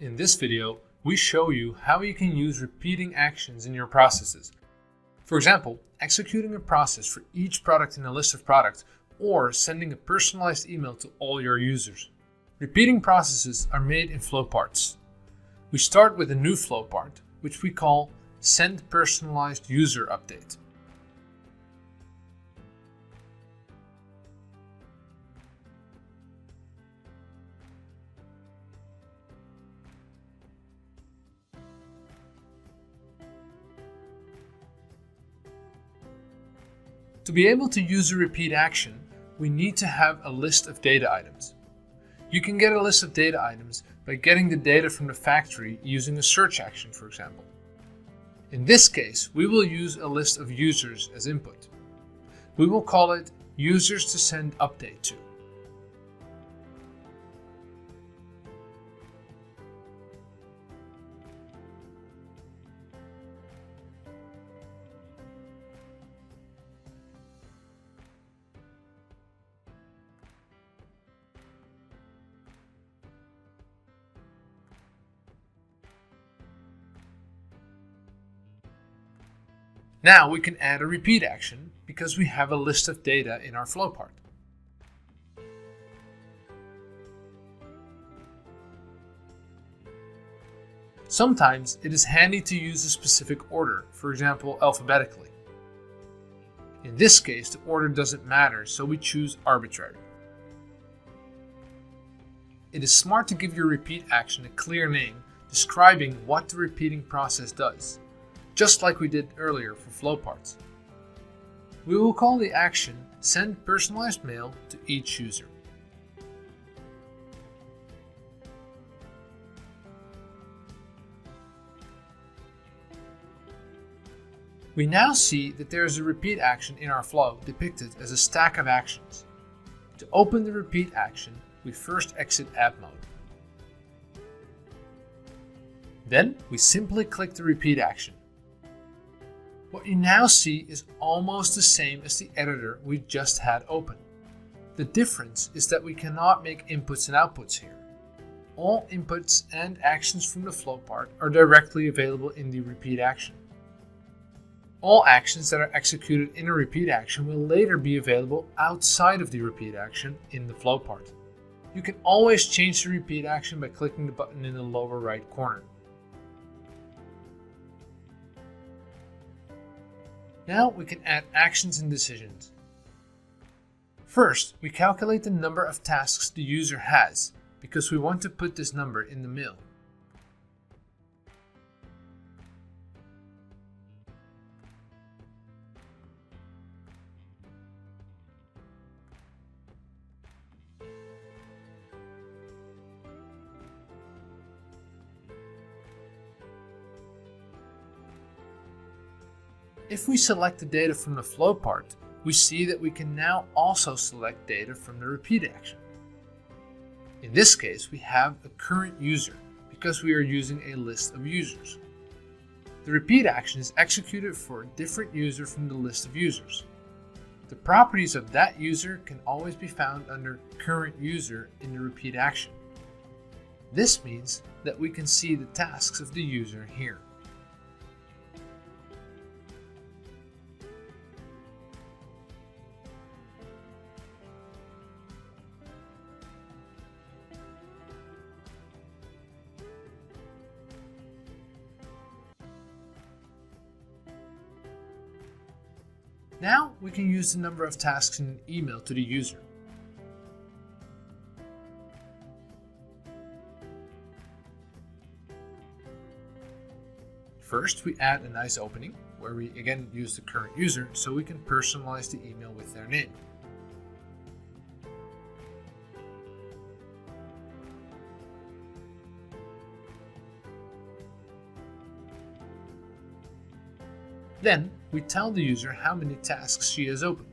In this video, we show you how you can use repeating actions in your processes. For example, executing a process for each product in a list of products or sending a personalized email to all your users. Repeating processes are made in flow parts. We start with a new flow part, which we call Send Personalized User Update. To be able to use a repeat action, we need to have a list of data items. You can get a list of data items by getting the data from the factory using a search action, for example. In this case, we will use a list of users as input. We will call it users to send update to. Now we can add a repeat action because we have a list of data in our flow part. Sometimes it is handy to use a specific order, for example, alphabetically. In this case, the order doesn't matter, so we choose arbitrary. It is smart to give your repeat action a clear name describing what the repeating process does, just like we did earlier for flow parts. We will call the action Send Personalized Mail to each user. We now see that there is a repeat action in our flow depicted as a stack of actions. To open the repeat action, we first exit app mode. Then we simply click the repeat action. What you now see is almost the same as the editor we just had open. The difference is that we cannot make inputs and outputs here. All inputs and actions from the flow part are directly available in the repeat action. All actions that are executed in a repeat action will later be available outside of the repeat action in the flow part. You can always change the repeat action by clicking the button in the lower right corner. Now we can add actions and decisions. First, we calculate the number of tasks the user has, because we want to put this number in the mail. If we select the data from the flow part, we see that we can now also select data from the repeat action. In this case, we have a current user because we are using a list of users. The repeat action is executed for a different user from the list of users. The properties of that user can always be found under current user in the repeat action. This means that we can see the tasks of the user here. Now we can use the number of tasks in an email to the user. First, we add a nice opening, where we again use the current user so we can personalize the email with their name. Then, we tell the user how many tasks she has open.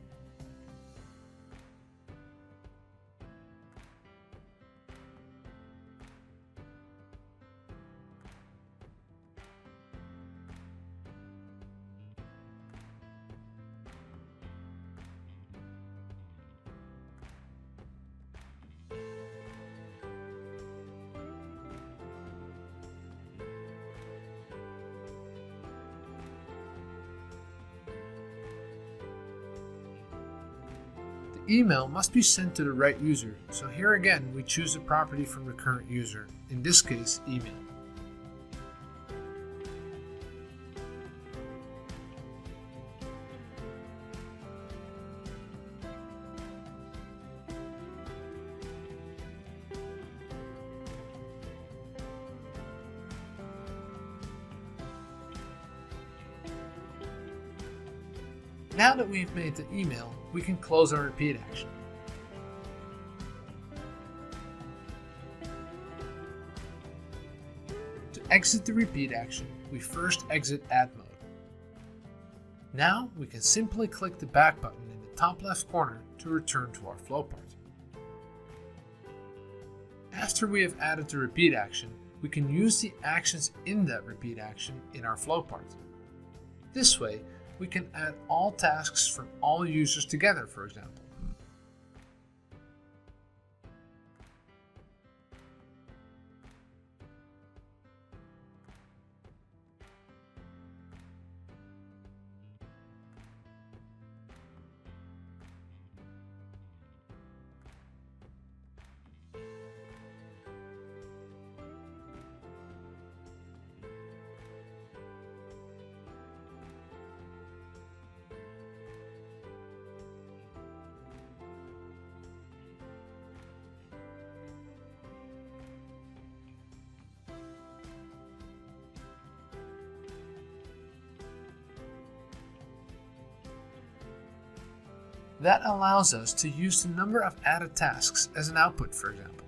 email must be sent to the right user, so here again we choose a property from the current user, in this case email. Now that we've made the email, we can close our repeat action. To exit the repeat action, we first exit Add Mode. Now we can simply click the back button in the top left corner to return to our flow part. After we have added the repeat action, we can use the actions in that repeat action in our flow part. This way, we can add all tasks from all users together, for example. That allows us to use the number of added tasks as an output, for example.